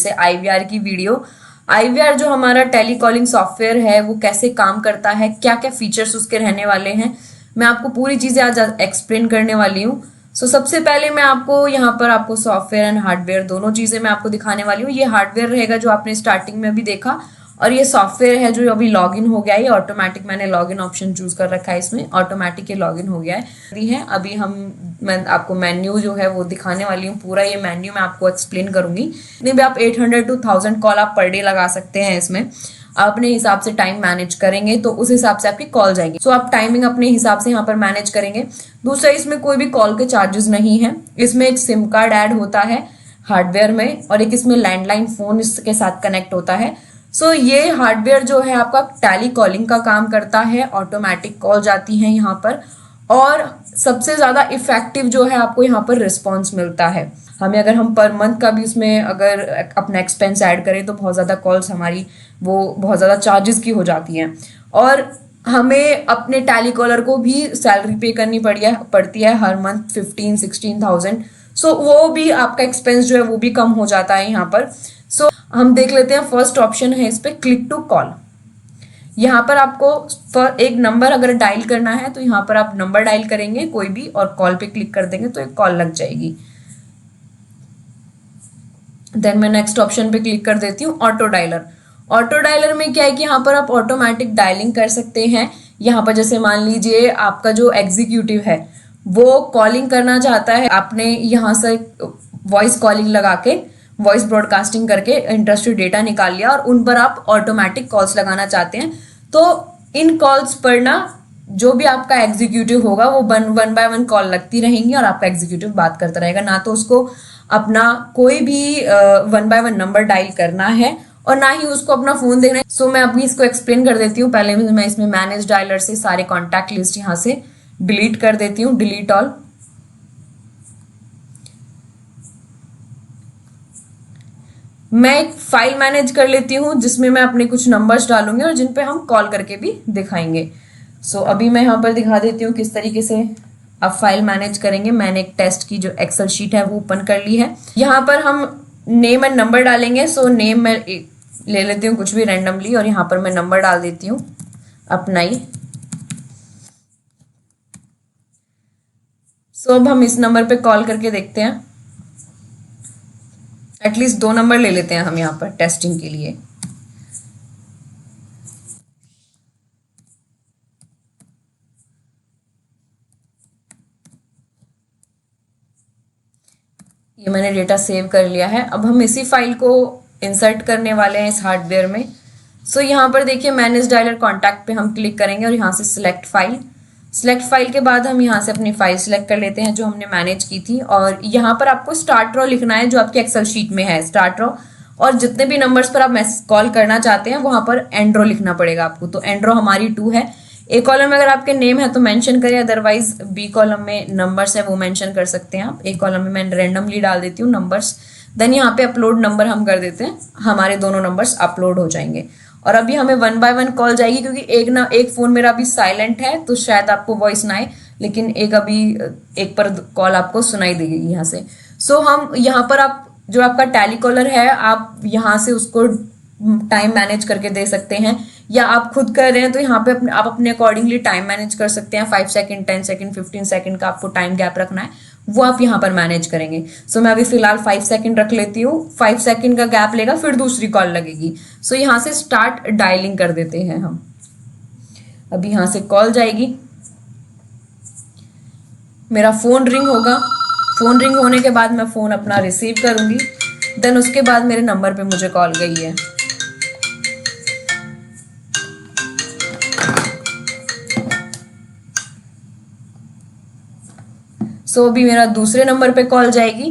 से आईवीआर की video. IVR जो हमारा टेली कॉलिंग सॉफ्टवेयर है वो कैसे काम करता है, क्या क्या फीचर्स उसके रहने वाले हैं, मैं आपको पूरी चीजें आज एक्सप्लेन करने वाली हूँ। सबसे पहले मैं आपको यहाँ पर आपको सॉफ्टवेयर एंड हार्डवेयर दोनों चीजें मैं आपको दिखाने वाली हूँ। ये हार्डवेयर रहेगा जो आपने स्टार्टिंग में अभी देखा, और ये सॉफ्टवेयर है जो अभी लॉगिन हो गया है। ये ऑटोमेटिक मैंने लॉगिन ऑप्शन चूज कर रखा है, इसमें ऑटोमेटिक ये लॉगिन हो गया है। अभी मैं आपको मेन्यू जो है वो दिखाने वाली हूँ। पूरा ये मेन्यू मैं आपको एक्सप्लेन करूंगी। इतने भी आप 800 to 1000 कॉल आप पर डे लगा सकते हैं। इसमें आप अपने हिसाब से टाइम मैनेज करेंगे तो उस हिसाब से आपकी कॉल जाएगी। आप टाइमिंग अपने हिसाब से यहाँ पर मैनेज करेंगे। दूसरा, इसमें कोई भी कॉल के चार्जेस नहीं है। इसमें एक सिम कार्ड ऐड होता है हार्डवेयर में, और एक इसमें लैंडलाइन फोन इसके साथ कनेक्ट होता है। ये हार्डवेयर जो है आपका टैली कॉलिंग का काम करता है। ऑटोमेटिक कॉल जाती है यहाँ पर, और सबसे ज्यादा इफेक्टिव जो है आपको यहाँ पर रिस्पॉन्स मिलता है। हमें अगर हम पर मंथ का भी उसमें अगर अपना एक्सपेंस ऐड करें तो बहुत ज्यादा कॉल्स हमारी वो बहुत ज्यादा चार्जेस की हो जाती हैं, और हमें अपने टैली कॉलर को भी सैलरी पे करनी पड़ती है हर मंथ 15-16,000। वो भी आपका एक्सपेंस जो है वो भी कम हो जाता है यहाँ पर। हम देख लेते हैं। फर्स्ट ऑप्शन है इस पे क्लिक टू कॉल। यहाँ पर आपको एक नंबर अगर डायल करना है तो यहाँ पर आप नंबर डायल करेंगे कोई भी, और कॉल पे क्लिक कर देंगे तो एक कॉल लग जाएगी। देन मैं नेक्स्ट ऑप्शन पे क्लिक कर देती हूँ ऑटो डायलर। ऑटो डायलर में क्या है कि यहाँ पर आप ऑटोमेटिक डायलिंग कर सकते हैं। यहाँ पर जैसे मान लीजिए आपका जो एग्जीक्यूटिव है वो कॉलिंग करना चाहता है, आपने यहाँ से वॉइस कॉलिंग लगा के वॉइस ब्रॉडकास्टिंग करके इंटरेस्टेड डेटा निकाल लिया, और उन पर आप ऑटोमेटिक कॉल्स लगाना चाहते हैं। तो इन कॉल्स पर ना जो भी आपका एग्जीक्यूटिव होगा वो वन बाय वन कॉल लगती रहेंगी, और आपका एग्जीक्यूटिव बात करता रहेगा। ना तो उसको अपना कोई भी one by one number dial करना है, और ना ही उसको अपना फोन देखना है। मैं अभी इसको एक्सप्लेन कर देती हूँ। पहले मैं इसमें मैनेज डायलर से सारे कॉन्टैक्ट लिस्ट यहाँ से डिलीट कर देती हूँ, डिलीट ऑल। मैं एक फाइल मैनेज कर लेती हूँ जिसमें मैं अपने कुछ नंबर्स डालूंगी और जिन पे हम कॉल करके भी दिखाएंगे। अभी मैं यहाँ पर दिखा देती हूँ किस तरीके से आप फाइल मैनेज करेंगे। मैंने एक टेस्ट की जो एक्सेल शीट है वो ओपन कर ली है। यहाँ पर हम नेम एंड नंबर डालेंगे। नेम मैं ले लेती हूँ कुछ भी रैंडमली, और यहाँ पर मैं नंबर डाल देती हूँ अपना ही। अब हम इस नंबर पे कॉल करके देखते हैं। एटलीस्ट 2 नंबर ले लेते हैं हम यहाँ पर टेस्टिंग के लिए। ये मैंने डेटा सेव कर लिया है। अब हम इसी फाइल को इंसर्ट करने वाले हैं इस हार्डवेयर में। यहाँ पर देखिए मैनेज डायलर कॉन्टैक्ट पे हम क्लिक करेंगे, और यहाँ से सिलेक्ट फाइल के बाद हम यहाँ से अपनी फाइल सिलेक्ट कर लेते हैं जो हमने मैनेज की थी, और यहाँ पर आपको स्टार्ट रो लिखना है जो आपकी एक्सेल शीट में है स्टार्ट रो, और जितने भी नंबर्स पर आप कॉल करना चाहते हैं वहां पर एंड रो लिखना पड़ेगा आपको। तो एंड रो हमारी 2 है। ए कॉलम में अगर आपके नेम है तो मेंशन करें, अदरवाइज बी कॉलम में नंबर्स है वो मेंशन कर सकते हैं आप। ए कॉलम में मैं रेंडमली डाल देती हूँ नंबर्स। देन यहाँ पे अपलोड नंबर हम कर देते हैं, हमारे दोनों नंबर्स अपलोड हो जाएंगे। और अभी हमें 1 बाय 1 कॉल जाएगी, क्योंकि एक फोन मेरा अभी साइलेंट है तो शायद आपको वॉइस ना आए, लेकिन एक पर कॉल आपको सुनाई देगी यहाँ से। हम यहाँ पर आप जो आपका टैली कॉलर है आप यहाँ से उसको टाइम मैनेज करके दे सकते हैं, या आप खुद कर रहे हैं तो यहाँ पे आप अपने अकॉर्डिंगली टाइम मैनेज कर सकते हैं। 5 सेकंड, 10 सेकंड, 15 सेकंड का आपको टाइम गैप रखना है, वो आप यहाँ पर मैनेज करेंगे। मैं अभी फिलहाल 5 सेकंड रख लेती हूँ। 5 सेकंड का गैप लेगा फिर दूसरी कॉल लगेगी। यहाँ से स्टार्ट डायलिंग कर देते हैं हम। अभी यहाँ से कॉल जाएगी, मेरा फोन रिंग होगा। फोन रिंग होने के बाद मैं फोन अपना रिसीव करूंगी। देन उसके बाद मेरे नंबर पे मुझे कॉल गई है। अभी मेरा दूसरे नंबर पे कॉल जाएगी।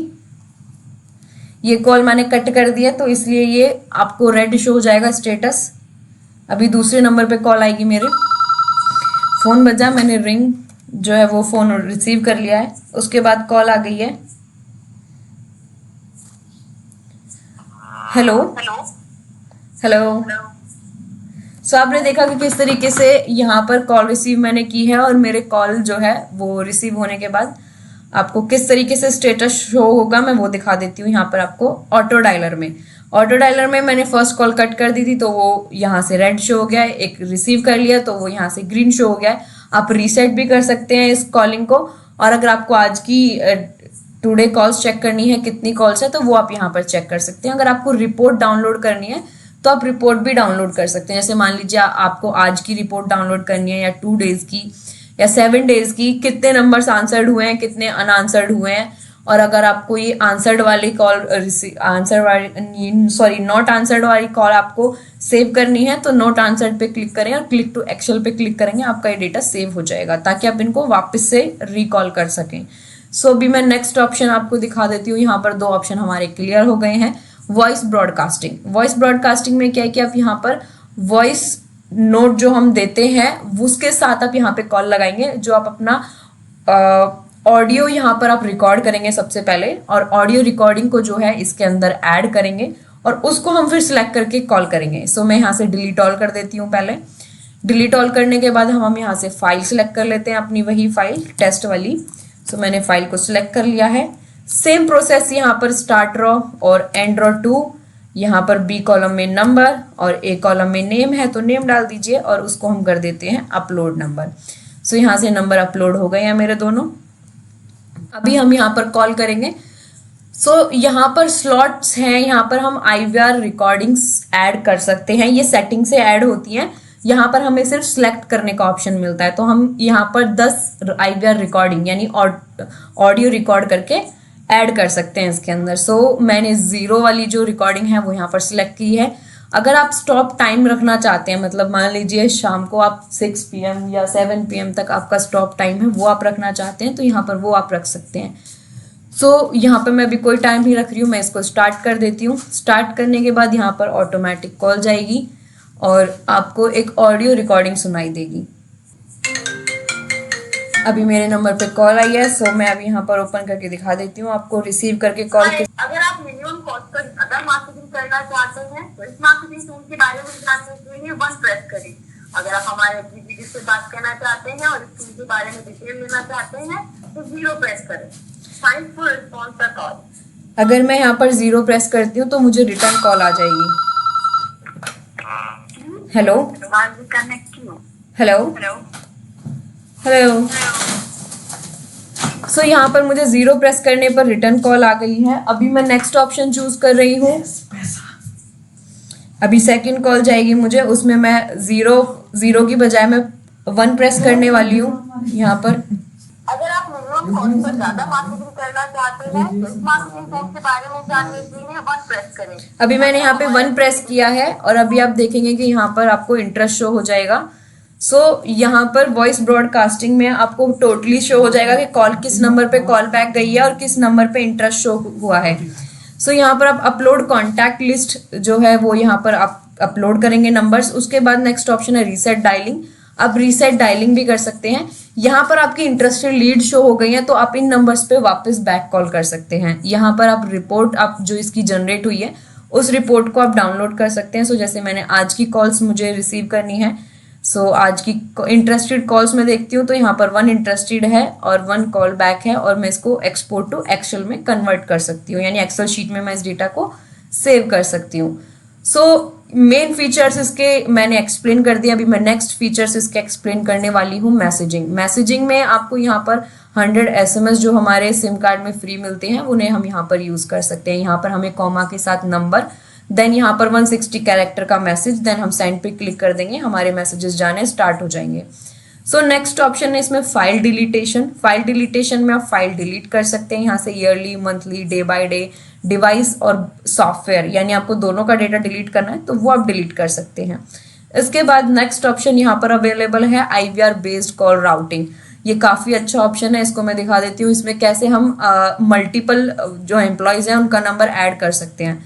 ये कॉल मैंने कट कर दिया तो इसलिए ये आपको रेड शो हो जाएगा स्टेटस। अभी दूसरे नंबर पे कॉल आएगी मेरे। फोन बजा, मैंने रिंग जो है वो फोन रिसीव कर लिया है। उसके बाद कॉल आ गई है। Hello hello. आपने देखा कि किस तरीके से यहाँ पर कॉल रिसीव मैंने की है, और मेरे कॉल जो है वो रिसीव होने के बाद आपको किस तरीके से स्टेटस शो होगा मैं वो दिखा देती हूँ यहाँ पर आपको ऑटो डायलर में। ऑटो डायलर में मैंने फर्स्ट कॉल कट कर दी थी तो वो यहाँ से रेड शो हो गया है, एक रिसीव कर लिया तो वो यहाँ से ग्रीन शो हो गया है। आप रीसेट भी कर सकते हैं इस कॉलिंग को, और अगर आपको आज की टुडे कॉल्स चेक करनी है कितनी कॉल्स है तो वो आप यहाँ पर चेक कर सकते हैं। अगर आपको रिपोर्ट डाउनलोड करनी है तो आप रिपोर्ट भी डाउनलोड कर सकते हैं। जैसे मान लीजिए आपको आज की रिपोर्ट डाउनलोड करनी है, या 2 डेज की या 7 डेज की, कितने नंबर्स आंसर्ड हुए हैं, कितने अनआंसर्ड हुए हैं, और अगर आपको ये आंसर्ड वाली कॉल नॉट आंसर्ड वाली कॉल आपको सेव करनी है तो नोट आंसर्ड पे क्लिक करें और क्लिक टू एक्सेल पे क्लिक करेंगे, आपका ये डेटा सेव हो जाएगा ताकि आप इनको वापस से रिकॉल कर सकें। सो अभी मैं नेक्स्ट ऑप्शन आपको दिखा देती हूँ। यहाँ पर 2 ऑप्शन हमारे क्लियर हो गए हैं। वॉइस ब्रॉडकास्टिंग, वॉइस ब्रॉडकास्टिंग में क्या है कि आप यहाँ पर वॉइस नोट जो हम देते हैं उसके साथ आप यहाँ पे कॉल लगाएंगे, जो आप अपना ऑडियो यहाँ पर आप रिकॉर्ड करेंगे सबसे पहले, और ऑडियो रिकॉर्डिंग को जो है इसके अंदर ऐड करेंगे और उसको हम फिर सिलेक्ट करके कॉल करेंगे। सो मैं यहाँ से डिलीट ऑल कर देती हूँ। पहले डिलीट ऑल करने के बाद हम यहाँ से फाइल सिलेक्ट कर लेते हैं, अपनी वही फाइल टेस्ट वाली। सो मैंने फाइल को सिलेक्ट कर लिया है। सेम प्रोसेस यहाँ पर स्टार्ट रॉ और एंड रॉ 2, यहाँ पर बी कॉलम में नंबर और ए कॉलम में नेम है तो नेम डाल दीजिए और उसको हम कर देते हैं अपलोड नंबर। सो यहाँ से नंबर अपलोड हो गए हैं मेरे दोनों। अभी हम यहाँ पर कॉल करेंगे। सो यहाँ पर स्लॉट्स हैं, यहाँ पर हम IVR रिकॉर्डिंग्स ऐड कर सकते हैं, ये सेटिंग से ऐड होती हैं। यहाँ पर हमें सिर्फ सिलेक्ट करने का ऑप्शन मिलता है तो हम यहाँ पर 10 IVR रिकॉर्डिंग यानी ऑडियो रिकॉर्ड करके ऐड कर सकते हैं इसके अंदर। सो मैंने 0 वाली जो रिकॉर्डिंग है वो यहाँ पर सिलेक्ट की है। अगर आप स्टॉप टाइम रखना चाहते हैं, मतलब मान लीजिए शाम को आप 6 PM या 7 PM तक आपका स्टॉप टाइम है वो आप रखना चाहते हैं तो यहाँ पर वो आप रख सकते हैं। सो यहाँ पर मैं अभी कोई टाइम नहीं रख रही हूँ, मैं इसको स्टार्ट कर देती हूँ। स्टार्ट करने के बाद यहाँ पर ऑटोमेटिक कॉल जाएगी और आपको एक ऑडियो रिकॉर्डिंग सुनाई देगी। अभी मेरे नंबर पे कॉल आई है, सो मैं अभी यहाँ पर ओपन करके दिखा देती हूँ आपको रिसीव करके कॉल। अगर आप मिनिमम कॉस्ट पर अगर मार्केटिंग करना चाहते हैं तो इस मार्केटिंग टूल के बारे में जानने के लिए 1 प्रेस करें। अगर आप हमारे एग्जीक्यूटिव से बात करना चाहते हैं और इस टूल के बारे में डिटेल लेना चाहते हैं तो 0 प्रेस करें। Thanks for response the call. अगर मैं यहाँ पर 0 प्रेस करती हूँ तो मुझे रिटर्न कॉल आ जाएगी। Hello hello hello. सो यहाँ पर मुझे 0 प्रेस करने पर रिटर्न कॉल आ गई है। अभी मैं नेक्स्ट ऑप्शन चूज कर रही हूँ। अभी सेकंड कॉल जाएगी मुझे, उसमें मैं 0 की बजाय मैं 1 प्रेस करने वाली हूँ यहाँ पर। अगर आप मिनिमम कॉस्ट पर ज्यादा मार्केटिंग करना चाहते हैं तो इस मार्केटिंग टूल के बारे में जानने के लिए 1 प्रेस करें। अभी मैंने यहाँ पे 1 प्रेस किया है और अभी आप देखेंगे कि यहाँ पर आपको इंटरेस्ट शो हो जाएगा। सो यहाँ पर वॉइस ब्रॉडकास्टिंग में आपको टोटली शो हो जाएगा कि कॉल किस नंबर पे कॉल बैक गई है और किस नंबर पे इंटरेस्ट शो हुआ है। सो यहाँ पर आप अपलोड कॉन्टैक्ट लिस्ट जो है वो यहाँ पर आप अपलोड करेंगे नंबर्स। उसके बाद नेक्स्ट ऑप्शन है रीसेट डायलिंग। आप रीसेट डायलिंग भी कर सकते हैं। यहाँ पर आपकी इंटरेस्टेड लीड शो हो गई है तो आप इन नंबर्स पे वापस बैक कॉल कर सकते हैं। यहाँ पर आप रिपोर्ट आप जो इसकी जनरेट हुई है उस रिपोर्ट को आप डाउनलोड कर सकते हैं। सो जैसे मैंने आज की कॉल्स मुझे रिसीव करनी है, सो आज की इंटरेस्टेड कॉल्स में देखती हूँ तो यहाँ पर 1 इंटरेस्टेड है और 1 कॉल बैक है और मैं इसको एक्सपोर्ट टू एक्सेल में कन्वर्ट कर सकती हूँ, यानी एक्सेल शीट में मैं इस डेटा को सेव कर सकती हूँ। सो मेन फीचर्स इसके मैंने एक्सप्लेन कर दिया। अभी मैं नेक्स्ट फीचर्स इसके एक्सप्लेन करने वाली हूँ। मैसेजिंग में आपको यहाँ पर 100 SMS जो हमारे सिम कार्ड में फ्री मिलते हैं उन्हें हम यहाँ पर यूज कर सकते हैं। यहाँ पर हमें कॉमा के साथ नंबर, देन यहाँ पर 160 कैरेक्टर का मैसेज, देन हम सेंड पे क्लिक कर देंगे, हमारे मैसेजेस जाने स्टार्ट हो जाएंगे। सो नेक्स्ट ऑप्शन है इसमें फाइल डिलीटेशन। फाइल डिलीटेशन में आप फाइल डिलीट कर सकते हैं यहाँ से yearly, monthly, day by day, device और सॉफ्टवेयर, यानी आपको दोनों का डेटा डिलीट करना है तो वो आप डिलीट कर सकते हैं। इसके बाद नेक्स्ट ऑप्शन यहाँ पर अवेलेबल है IVR बेस्ड कॉल राउटिंग। ये काफ़ी अच्छा ऑप्शन है, इसको मैं दिखा देती हूँ। इसमें कैसे हम मल्टीपल जो एम्प्लॉयज़ हैं उनका नंबर ऐड कर सकते हैं।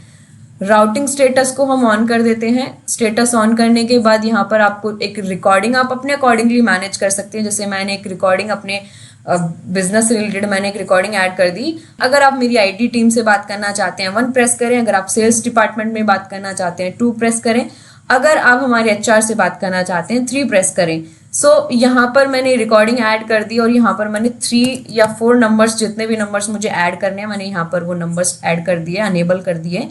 राउटिंग स्टेटस को हम ऑन कर देते हैं। स्टेटस ऑन करने के बाद यहाँ पर आपको एक रिकॉर्डिंग आप अपने अकॉर्डिंगली मैनेज कर सकते हैं। जैसे मैंने एक रिकॉर्डिंग अपने बिजनेस से रिलेटेड मैंने एक रिकॉर्डिंग ऐड कर दी। अगर आप मेरी IT टीम से बात करना चाहते हैं 1 प्रेस करें। अगर आप सेल्स डिपार्टमेंट में बात करना चाहते हैं 2 प्रेस करें। अगर आप हमारे HR से बात करना चाहते हैं 3 प्रेस करें। सो यहाँ पर मैंने रिकॉर्डिंग ऐड कर दी और यहाँ पर मैंने 3 या 4 नंबर्स, जितने भी नंबर्स मुझे ऐड करने हैं मैंने यहाँ पर वो नंबर्स ऐड कर दिए, अनेबल कर दिए।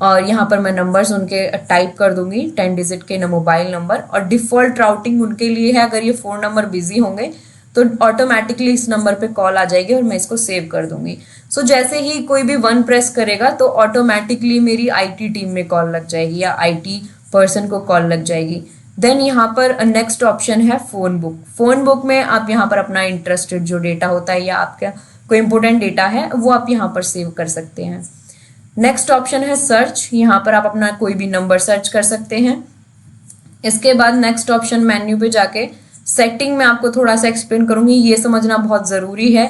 और यहाँ पर मैं नंबर्स उनके टाइप कर दूंगी 10 डिजिट के मोबाइल नंबर, और डिफ़ॉल्ट राउटिंग उनके लिए है। अगर ये 4 नंबर बिजी होंगे तो ऑटोमेटिकली इस नंबर पे कॉल आ जाएगी और मैं इसको सेव कर दूंगी। सो जैसे ही कोई भी 1 प्रेस करेगा तो ऑटोमेटिकली मेरी आईटी टीम में कॉल लग जाएगी या आईटी पर्सन को कॉल लग जाएगी। देन यहाँ पर नेक्स्ट ऑप्शन है फ़ोन बुक। फ़ोन बुक में आप यहाँ पर अपना इंटरेस्टेड जो डेटा होता है या आपका कोई इंपॉर्टेंट डेटा है वो आप यहाँ पर सेव कर सकते हैं। नेक्स्ट ऑप्शन है सर्च। यहाँ पर आप अपना कोई भी नंबर सर्च कर सकते हैं। इसके बाद नेक्स्ट ऑप्शन मेन्यू पे जाके सेटिंग में आपको थोड़ा सा एक्सप्लेन करूंगी, ये समझना बहुत ज़रूरी है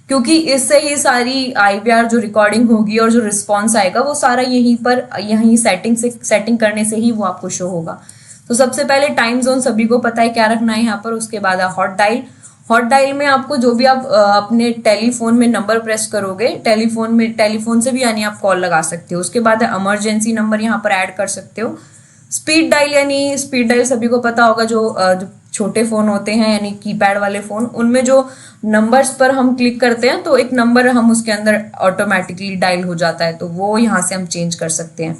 क्योंकि इससे ही सारी आईवीआर जो रिकॉर्डिंग होगी और जो रिस्पॉन्स आएगा वो सारा यहीं सेटिंग करने से ही वो आपको शो होगा। तो सबसे पहले टाइम जोन सभी को पता है क्या रखना है यहाँ पर। उसके बाद हॉट डायल। हॉट डायल में आपको जो भी आप अपने टेलीफोन में नंबर प्रेस करोगे, टेलीफोन से भी यानी आप कॉल लगा सकते हो। उसके बाद इमरजेंसी नंबर यहाँ पर ऐड कर सकते हो। स्पीड डायल, यानी स्पीड डायल सभी को पता होगा, जो छोटे फोन होते हैं यानी कीपैड वाले फोन, उनमें जो नंबर्स पर हम क्लिक करते हैं तो एक नंबर हम उसके अंदर ऑटोमेटिकली डायल हो जाता है, तो वो यहाँ से हम चेंज कर सकते हैं।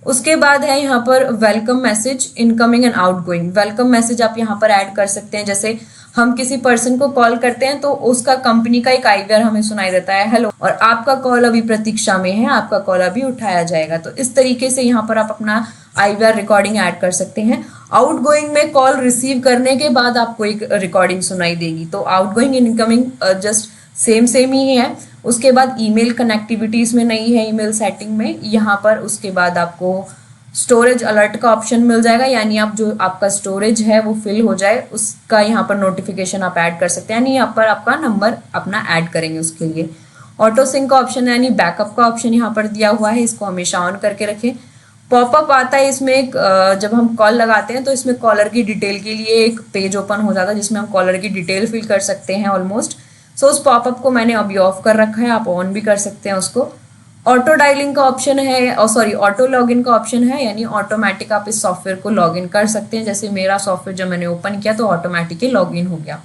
उसके बाद है यहाँ पर welcome message, incoming and outgoing. Welcome message आप यहाँ पर ऐड कर सकते हैं। जैसे हम किसी पर्सन को कॉल करते हैं तो उसका कंपनी का एक आईवीआर हमें सुनाई देता है, हेलो, और आपका कॉल अभी प्रतीक्षा में है, आपका कॉल अभी उठाया जाएगा। तो इस तरीके से यहाँ पर आप अपना आईवीआर रिकॉर्डिंग ऐड कर सकते हैं। आउटगोइंग में कॉल रिसीव करने के बाद आपको एक रिकॉर्डिंग सुनाई देगी। तो आउटगोइंग इनकमिंग जस्ट सेम ही है। उसके बाद ईमेल कनेक्टिविटी इसमें नहीं है, ईमेल सेटिंग में यहाँ पर। उसके बाद आपको स्टोरेज अलर्ट का ऑप्शन मिल जाएगा, यानी आप जो आपका स्टोरेज है वो फिल हो जाए उसका यहाँ पर नोटिफिकेशन आप ऐड कर सकते हैं, यानी यहाँ पर आपका नंबर अपना ऐड करेंगे उसके लिए। ऑटो सिंक का ऑप्शन है, यानी बैकअप का ऑप्शन यहाँ पर दिया हुआ है, इसको हमेशा ऑन करके रखें। पॉपअप आता है इसमें एक, जब हम कॉल लगाते हैं तो इसमें कॉलर की डिटेल के लिए एक पेज ओपन हो जाता है जिसमें हम कॉलर की डिटेल फिल कर सकते हैं ऑलमोस्ट। सो उस पॉपअप को मैंने अभी ऑफ कर रखा है, आप ऑन भी कर सकते हैं उसको। ऑटो डायलिंग का ऑप्शन है, ऑटो लॉगिन का ऑप्शन है, यानी ऑटोमेटिक आप इस सॉफ्टवेयर को लॉगिन कर सकते हैं। जैसे मेरा सॉफ्टवेयर जब मैंने ओपन किया तो ऑटोमेटिकली लॉगिन हो गया।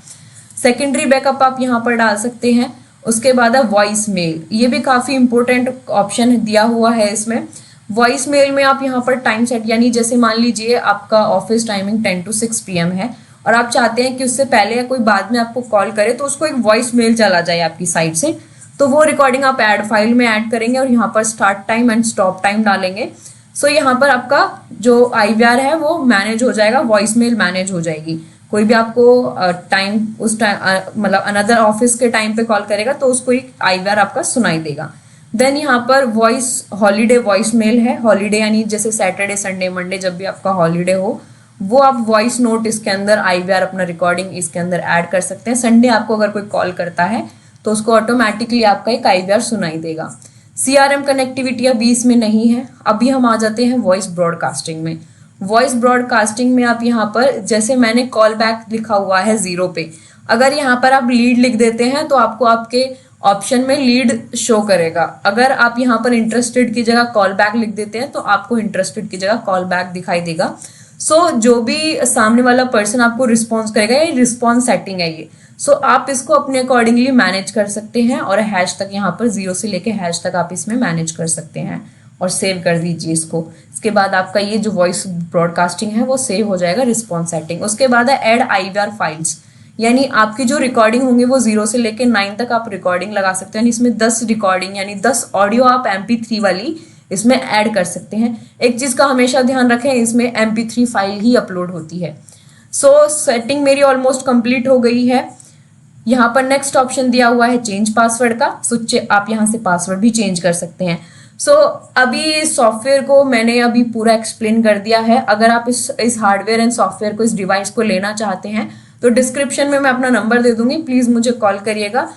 सेकेंडरी बैकअप आप यहाँ पर डाल सकते हैं। उसके बाद है वॉइस मेल, ये भी काफ़ी इंपॉर्टेंट ऑप्शन दिया हुआ है इसमें। वॉइस मेल में आप यहाँ पर टाइम सेट, यानी जैसे मान लीजिए आपका ऑफिस टाइमिंग 10 to 6 PM है और आप चाहते हैं कि उससे पहले या कोई बाद में आपको कॉल करे तो उसको एक वॉइस मेल चला जाए आपकी साइड से, तो वो रिकॉर्डिंग आप ऐड फाइल में ऐड करेंगे और यहाँ पर start time and stop time डालेंगे। सो यहाँ पर आपका जो आईवीआर है वो मैनेज हो जाएगा, वॉइस मेल मैनेज हो जाएगी। कोई भी आपको टाइम उस टाइम मतलब अनदर ऑफिस के टाइम पे कॉल करेगा तो उसको एक आईवीआर आपका सुनाई देगा। देन यहाँ पर वॉइस हॉलीडे वॉइस मेल है। हॉलीडे यानी जैसे सैटरडे संडे मंडे जब भी आपका हॉलीडे हो वो आप वॉइस नोट इसके अंदर आईवीआर अपना रिकॉर्डिंग इसके अंदर ऐड कर सकते हैं। संडे आपको अगर कोई कॉल करता है तो उसको ऑटोमेटिकली आपका एक आईवीआर सुनाई देगा। सीआरएम कनेक्टिविटी अभी इसमें नहीं है। अभी हम आ जाते हैं वॉइस ब्रॉडकास्टिंग में। वॉइस ब्रॉडकास्टिंग में आप यहाँ पर, जैसे मैंने कॉल बैक लिखा हुआ है 0 पे, अगर यहाँ पर आप लीड लिख देते हैं तो आपको आपके ऑप्शन में लीड शो करेगा। अगर आप यहाँ पर इंटरेस्टेड की जगह कॉल बैक लिख देते हैं तो आपको इंटरेस्टेड की जगह कॉल बैक दिखाई देगा। सो जो भी सामने वाला पर्सन आपको रिस्पॉन्स करेगा, ये रिस्पॉन्स सेटिंग है ये। सो आप इसको अपने अकॉर्डिंगली मैनेज कर सकते हैं और हैश तक यहाँ पर 0 से लेके हैश तक आप इसमें मैनेज कर सकते हैं और सेव कर दीजिए इसको। इसके बाद आपका ये जो वॉइस ब्रॉडकास्टिंग है वो सेव हो जाएगा रिस्पॉन्स सेटिंग। उसके बाद है ऐड आईवीआर फाइल्स, यानी आपकी जो रिकॉर्डिंग होंगे वो 0 से लेके 9 तक आप रिकॉर्डिंग लगा सकते हैं। इसमें 10 रिकॉर्डिंग यानी 10 ऑडियो आप MP3 वाली इसमें ऐड कर सकते हैं। एक चीज़ का हमेशा ध्यान रखें, इसमें MP3 फाइल ही अपलोड होती है। सो सेटिंग मेरी ऑलमोस्ट कंप्लीट हो गई है। यहाँ पर नेक्स्ट ऑप्शन दिया हुआ है चेंज पासवर्ड का। सो आप यहाँ से पासवर्ड भी चेंज कर सकते हैं। सो अभी सॉफ्टवेयर को मैंने अभी पूरा एक्सप्लेन कर दिया है। अगर आप इस हार्डवेयर एंड सॉफ्टवेयर को, इस डिवाइस को लेना चाहते हैं तो डिस्क्रिप्शन में मैं अपना नंबर दे दूंगी, प्लीज़ मुझे कॉल करिएगा